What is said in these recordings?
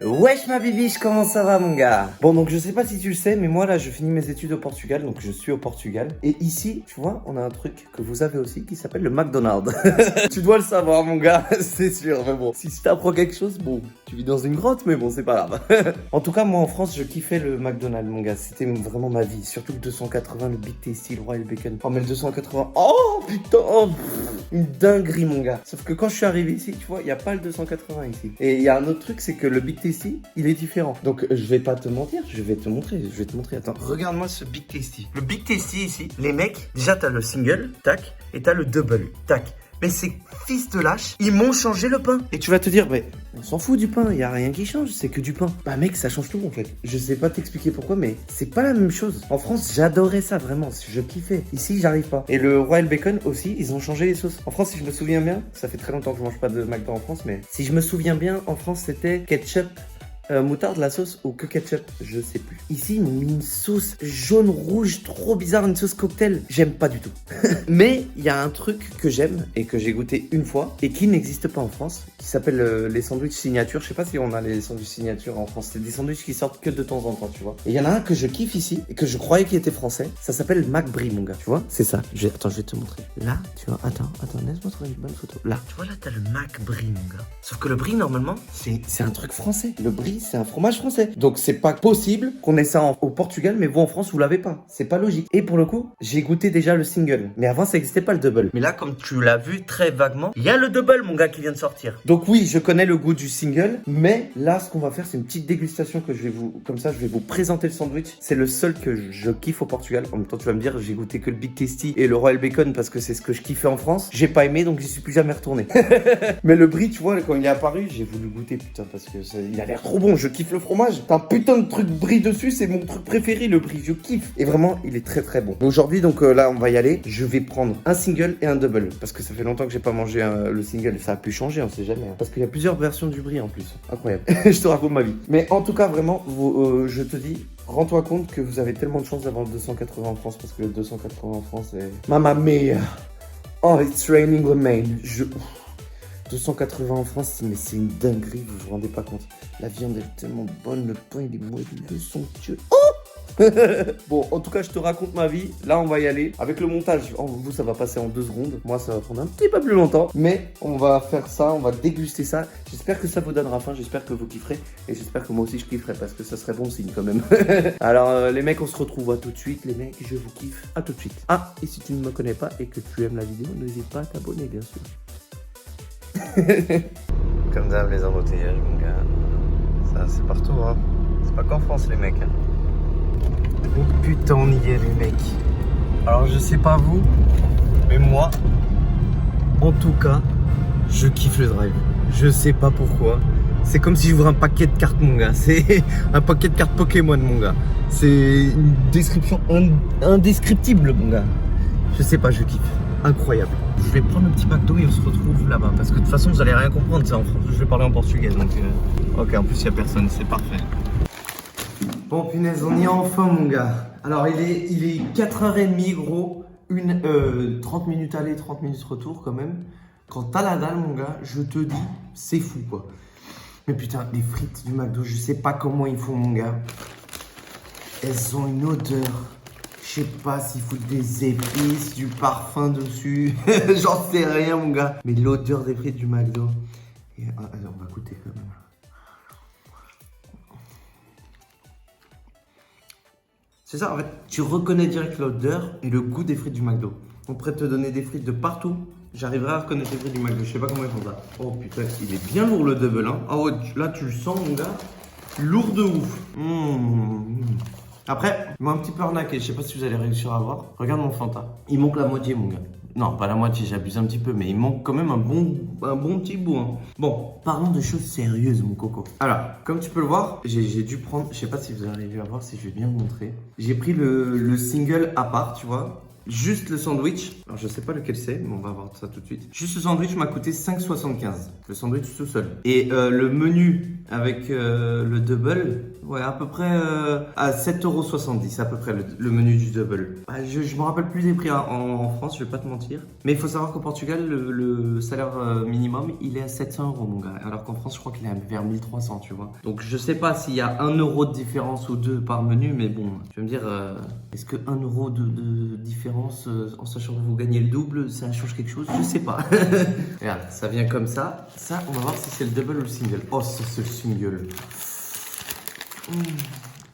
Wesh ma bibiche, comment ça va mon gars? Bon donc je sais pas si tu le sais, mais moi là je finis mes études au Portugal, donc je suis au Portugal. Et ici, tu vois, on a un truc que vous avez aussi qui s'appelle le McDonald's. Tu dois le savoir mon gars, c'est sûr, mais bon. Si t'apprends quelque chose, bon, tu vis dans une grotte, mais bon c'est pas grave. En tout cas moi en France je kiffais le McDonald's mon gars, c'était vraiment ma vie. Surtout le 280, le Big Tasty, le Royal Bacon. Oh mais le 280, oh putain, oh, une dinguerie mon gars. Sauf que quand je suis arrivé ici, tu vois, il n'y a pas le 280 ici. Et il y a un autre truc, c'est que le Big Tasty, il est différent. Donc je vais pas te mentir, je vais te montrer. Attends, regarde-moi ce Big Tasty. Le Big Tasty ici, les mecs, déjà t'as le single, tac, et t'as le double, tac. Mais ces fils de lâche, ils m'ont changé le pain. Et tu vas te dire, mais on s'en fout du pain, il y a rien qui change, c'est que du pain. Bah mec, ça change tout en fait. Je sais pas t'expliquer pourquoi, mais c'est pas la même chose. En France, j'adorais ça vraiment, je kiffais. Ici, j'arrive pas. Et le Royal Bacon aussi, ils ont changé les sauces. En France, si je me souviens bien, ça fait très longtemps que je mange pas de McDo en France, mais si je me souviens bien, en France, c'était ketchup. Moutarde, la sauce ou que ketchup, je sais plus. Ici, ils m'ont mis une sauce jaune rouge trop bizarre, une sauce cocktail. J'aime pas du tout. Mais il y a un truc que j'aime et que j'ai goûté une fois et qui n'existe pas en France, qui s'appelle les sandwichs signature. Je sais pas si on a les sandwichs signature en France. C'est des sandwichs qui sortent que de temps en temps, tu vois. Et il y en a un que je kiffe ici et que je croyais qu'il était français. Ça s'appelle McBrie, mon gars. Tu vois, c'est ça. Attends, je vais te montrer. Là, tu vois, attends, laisse-moi trouver une bonne photo. Là, tu vois, là, t'as le McBrie, mon gars. Sauf que le brie, normalement, c'est un truc français. Le brie, c'est un fromage français. Donc c'est pas possible qu'on ait ça au Portugal, mais vous en France, vous l'avez pas. C'est pas logique. Et pour le coup, j'ai goûté déjà le single. Mais avant, ça existait pas le double. Mais là, comme tu l'as vu très vaguement, il y a le double, mon gars, qui vient de sortir. Donc oui, je connais le goût du single. Mais là, ce qu'on va faire, c'est une petite dégustation que je vais vous... Comme ça, je vais vous présenter le sandwich. C'est le seul que je kiffe au Portugal. En même temps, tu vas me dire, j'ai goûté que le Big Tasty et le Royal Bacon parce que c'est ce que je kiffais en France. J'ai pas aimé, donc j'y suis plus jamais retourné. Mais le brie, tu vois, quand il est apparu, j'ai voulu goûter, putain, parce que il a l'air trop bon. Je kiffe le fromage. T'as un putain de truc brie dessus, c'est mon truc préféré, le brie. Je kiffe. Et vraiment, il est très très bon. Mais aujourd'hui, donc là, on va y aller. Je vais prendre un single et un double. Parce que ça fait longtemps que j'ai pas mangé le single. Ça a pu changer, on sait jamais. Hein. Parce qu'il y a plusieurs versions du brie en plus. Incroyable. Je te raconte ma vie. Mais en tout cas, vraiment, je te dis, rends-toi compte que vous avez tellement de chance d'avoir le 280 en France. Parce que le 280 en France, c'est... Mamma mia. Oh, it's raining remain. 280 en France, mais c'est une dinguerie, vous vous rendez pas compte. La viande est tellement bonne, le pain il est moelleux, somptueux. Oh bon, en tout cas, je te raconte ma vie. Là, on va y aller. Avec le montage, vous, ça va passer en 2 secondes. Moi, ça va prendre un petit peu plus longtemps. Mais on va faire ça, on va déguster ça. J'espère que ça vous donnera faim, j'espère que vous kifferez. Et j'espère que moi aussi, je kifferai parce que ça serait bon signe quand même. Alors, les mecs, on se retrouve à tout de suite. Les mecs, je vous kiffe. À tout de suite. Ah, et si tu ne me connais pas et que tu aimes la vidéo, n'hésite pas à t'abonner, bien sûr. Comme d'hab, les embouteillages, mon gars. Ça, c'est partout, hein. C'est pas qu'en France, les mecs. Hein. Oh putain, on y est, les mecs. Alors, je sais pas vous, mais moi, en tout cas, je kiffe le drive. Je sais pas pourquoi. C'est comme si j'ouvrais un paquet de cartes, mon gars. C'est un paquet de cartes Pokémon, mon gars. C'est une description indescriptible, mon gars. Je sais pas, je kiffe. Incroyable. Je vais prendre le petit McDo et on se retrouve là-bas. Parce que de toute façon, vous allez rien comprendre. Ça, en France, je vais parler en portugais. Donc, ok, en plus, il n'y a personne. C'est parfait. Bon, punaise, on y est enfin, mon gars. Alors, il est 4h30, gros. 30 minutes aller, 30 minutes retour, quand même. Quand t'as la dalle, mon gars, je te dis, c'est fou, quoi. Mais putain, les frites du McDo, je sais pas comment ils font, mon gars. Elles ont une odeur. Je sais pas s'il faut des épices, du parfum dessus. J'en sais rien, mon gars. Mais l'odeur des frites du McDo. Et, allez, on va goûter quand même. C'est ça, en fait. Tu reconnais direct l'odeur et le goût des frites du McDo. On pourrait te donner des frites de partout. J'arriverai à reconnaître les frites du McDo. Je sais pas comment ils font ça. Oh putain, il est bien lourd le double. Hein. Ah ouais, là, tu le sens, mon gars. Lourd de ouf. Après, ils m'ont un petit peu arnaqué, je sais pas si vous allez réussir à voir. Regarde mon Fanta. Il manque la moitié, mon gars. Non, pas la moitié, j'abuse un petit peu, mais il manque quand même un bon petit bout. Hein. Bon, parlons de choses sérieuses, mon coco. Alors, comme tu peux le voir, j'ai dû prendre, je sais pas si vous arrivez à voir, si je vais bien vous montrer. J'ai pris le single à part, tu vois. Juste le sandwich, alors je sais pas lequel c'est, mais on va voir ça tout de suite. Juste le sandwich m'a coûté 5,75. Le sandwich tout seul. Et le menu avec le double, ouais, à peu près à 7,70 €, à peu près le menu du double. Bah, je me rappelle plus des prix en France, je vais pas te mentir. Mais il faut savoir qu'au Portugal, le salaire minimum, il est à 700 € mon gars. Alors qu'en France, je crois qu'il est vers 1300, tu vois. Donc je sais pas s'il y a 1 € de différence ou 2 par menu, mais bon, tu vas me dire, est-ce que 1 € de différence en sachant que vous gagnez le double, ça change quelque chose? Je sais pas. Regarde, ça vient comme ça. Ça, on va voir si c'est le double ou le single. Oh, c'est le single.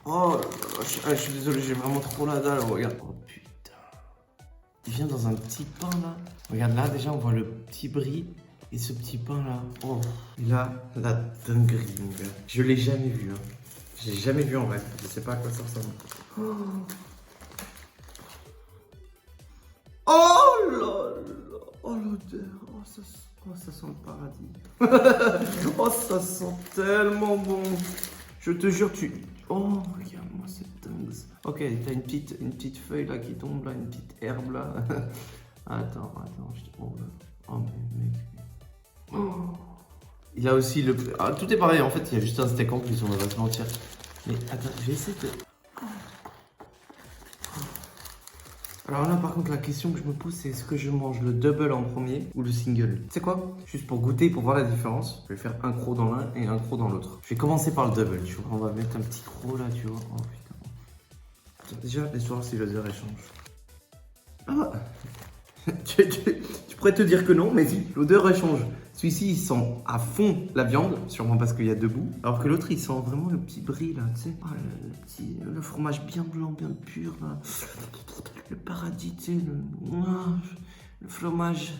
Oh, je suis désolé, j'ai vraiment trop la dalle. Regarde. Oh putain. Il vient dans un petit pain là. Regarde là, déjà, on voit le petit brie. Et ce petit pain là. Oh. Et là, la dinguerie, mon gars. Je l'ai jamais vu. Hein. Je l'ai jamais vu en vrai. Je sais pas à quoi ça ressemble. Oh là là. Oh l'odeur. Oh, ça sent le paradis. Oh, ça sent tellement bon. Je te jure, Oh, regarde-moi cette dingue. Ok, t'as une petite feuille là qui tombe là, une petite herbe là. Attends, oh, mec. Oh. Il a aussi le... Ah, tout est pareil, en fait, il y a juste un steak en plus, on va pas se mentir. Mais attends, je vais essayer de... Alors là, par contre, la question que je me pose, c'est est-ce que je mange le double en premier ou le single? Tu sais quoi? Juste pour goûter, pour voir la différence, je vais faire un croc dans l'un et un croc dans l'autre. Je vais commencer par le double, tu vois. On va mettre un petit croc là, tu vois. Oh putain. Attends, déjà, laisse voir si l'odeur elle change. Ah tu pourrais te dire que non, mais si, l'odeur elle change. Celui-ci, il sent à fond la viande, sûrement parce qu'il y a deux bouts. Alors que l'autre, il sent vraiment le petit brie là, tu sais. Oh, le fromage bien blanc, bien pur là. Le paradis, tu sais, le fromage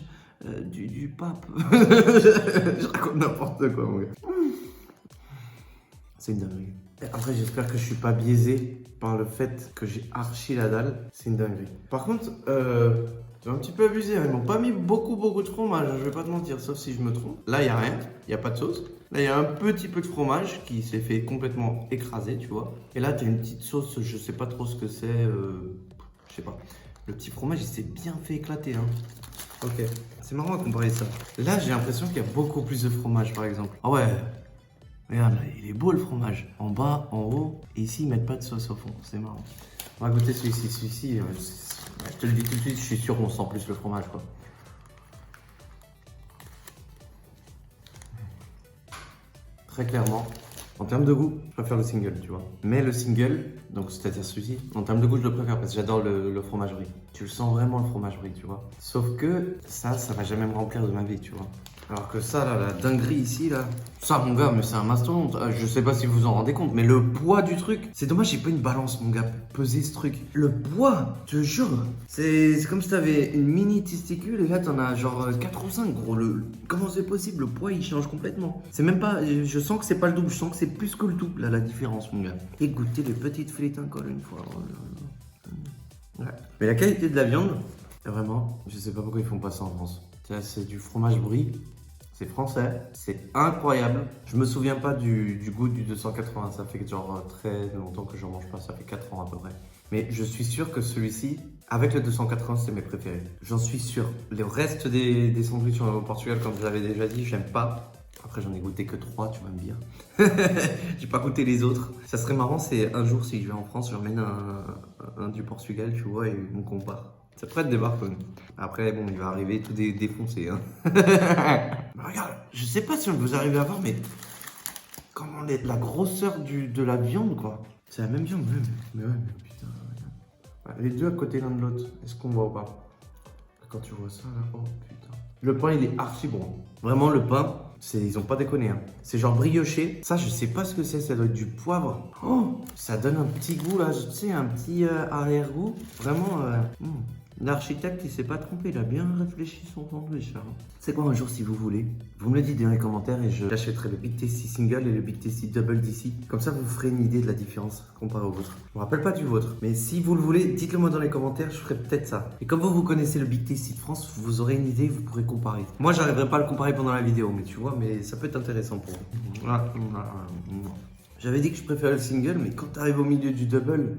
du pape. Je raconte n'importe quoi, mon gars. C'est une dinguerie. Après, j'espère que je suis pas biaisé par le fait que j'ai archi la dalle. C'est une dinguerie. Par contre, j'ai un petit peu abusé. Ils m'ont pas mis beaucoup de fromage, je vais pas te mentir, sauf si je me trompe. Là, il n'y a rien, il n'y a pas de sauce. Là, il y a un petit peu de fromage qui s'est fait complètement écraser, tu vois. Et là, tu as une petite sauce, je sais pas trop ce que c'est. Je sais pas. Le petit fromage, il s'est bien fait éclater. Hein. Ok, c'est marrant à comparer ça. Là, j'ai l'impression qu'il y a beaucoup plus de fromage, par exemple. Ah ouais, regarde, là, il est beau le fromage. En bas, en haut. Et ici, ils mettent pas de sauce au fond. C'est marrant. On va goûter celui-ci. Celui-ci, je te le dis tout de suite, je suis sûr qu'on sent plus le fromage, quoi. Très clairement, en termes de goût, je préfère le single, tu vois. Mais le single, donc c'est-à-dire celui-ci, en termes de goût, je le préfère parce que j'adore le fromage brie. Tu le sens vraiment le fromage brie, tu vois. Sauf que ça va jamais me remplir de ma vie, tu vois. Alors que ça, là, la dinguerie ici, là, ça, mon gars, mais c'est un mastodonte. Je sais pas si vous vous en rendez compte, mais le poids du truc, c'est dommage, j'ai pas une balance, mon gars, pour peser ce truc. Le poids, je te jure, c'est comme si t'avais une mini testicule et là, t'en as genre 4 ou 5, gros. Comment c'est possible? Le poids, il change complètement. C'est même pas, je sens que c'est pas le double, je sens que c'est plus que le double, là, la différence, mon gars. Et goûter les petites frites encore une fois. Oh là là. Ouais. Mais la qualité de la viande, vraiment, je sais pas pourquoi ils font pas ça en France. C'est du fromage brie. C'est français, c'est incroyable. Je me souviens pas du goût du 280, ça fait genre très longtemps que j'en mange pas, ça fait 4 ans à peu près. Mais je suis sûr que celui-ci, avec le 280, c'est mes préférés. J'en suis sûr. Le reste des sandwichs au Portugal, comme je l'avais déjà dit, j'aime pas. Après, j'en ai goûté que 3, tu vas me dire. J'ai pas goûté les autres. Ça serait marrant, c'est un jour, si je vais en France, j'emmène un du Portugal, tu vois, et on compare. Ça pourrait être des barcodes. Après, bon, il va arriver tout défoncé. Hein. Bah, regarde, je sais pas si vous arrivez à voir, mais comment la grosseur de la viande, quoi. C'est la même viande, même. Mais ouais, mais putain. Regarde. Les deux à côté l'un de l'autre. Est-ce qu'on voit ou pas? Quand tu vois ça, là, oh putain. Le pain, il est archi bon. Vraiment, le pain, ils ont pas déconné. Hein. C'est genre brioché. Ça, je sais pas ce que c'est. Ça doit être du poivre. Oh, ça donne un petit goût, là. Tu sais, un petit arrière-goût. Vraiment, l'architecte, il s'est pas trompé, il a bien réfléchi son sandwich. C'est quoi un jour, si vous voulez, vous me le dites dans les commentaires et je l'achèterai le Big Tasty Single et le Big Tasty Double d'ici. Comme ça, vous ferez une idée de la différence comparé au vôtre. Je me rappelle pas du vôtre, mais si vous le voulez, dites-le moi dans les commentaires, je ferai peut-être ça. Et comme vous connaissez le Big Tasty de France, vous aurez une idée, vous pourrez comparer. Moi, j'arriverai pas à le comparer pendant la vidéo, mais tu vois, mais ça peut être intéressant pour vous. J'avais dit que je préférais le single, mais quand tu arrives au milieu du double,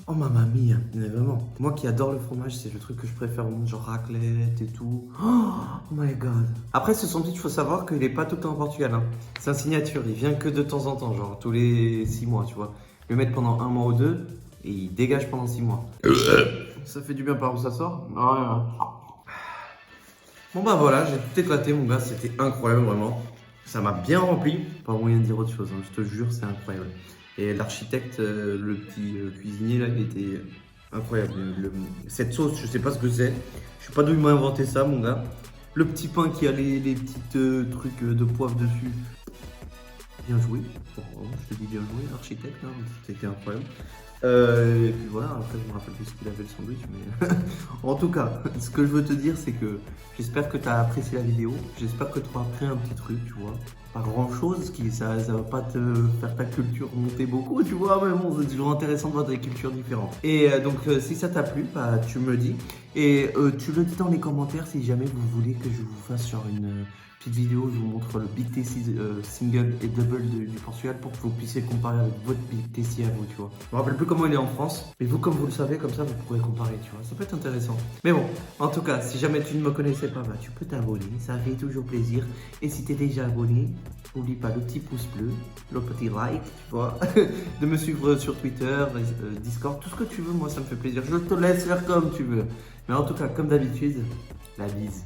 Oh mamma mia, mais vraiment. Moi qui adore le fromage, c'est le truc que je préfère au monde, genre raclette et tout. Oh my god. Après, ce sandwich, il faut savoir qu'il est pas tout le temps au Portugal. Hein. C'est un signature, il vient que de temps en temps, genre tous les 6 mois, tu vois. Le mettre pendant 1 mois ou 2 et il dégage pendant 6 mois. Ça fait du bien par où ça sort. Bon bah voilà, j'ai tout éclaté mon gars, c'était incroyable vraiment. Ça m'a bien rempli, pas moyen de dire autre chose, hein. Je te jure, c'est incroyable. Et l'architecte, le petit cuisinier là, il était incroyable. Cette sauce, je sais pas ce que c'est. Je sais pas d'où il m'a inventé ça, mon gars. Le petit pain qui a les petites trucs de poivre dessus. Bien joué. Bon, je te dis bien joué, l'architecte, hein. C'était incroyable. Et puis voilà, après je me rappelle plus ce qu'il avait le sandwich, mais en tout cas, ce que je veux te dire, c'est que j'espère que tu as apprécié la vidéo, j'espère que tu auras appris un petit truc, tu vois. Pas grand chose, ça va pas te faire ta culture monter beaucoup, tu vois, mais bon, c'est toujours intéressant de voir des cultures différentes. Et donc, si ça t'a plu, bah, tu me dis. Et tu le dis dans les commentaires si jamais vous voulez que je vous fasse genre une petite vidéo où je vous montre le Big Tasty single et double du Portugal pour que vous puissiez comparer avec votre Big Tasty à vous, tu vois. Je me rappelle plus comment il est en France, mais vous, comme vous le savez, comme ça, vous pourrez comparer, tu vois. Ça peut être intéressant. Mais bon, en tout cas, si jamais tu ne me connaissais pas, bah, tu peux t'abonner, ça fait toujours plaisir. Et si tu es déjà abonné, n'oublie pas le petit pouce bleu, le petit like, tu vois, de me suivre sur Twitter, Discord, tout ce que tu veux, moi ça me fait plaisir. Je te laisse faire comme tu veux. Mais en tout cas, comme d'habitude, la bise.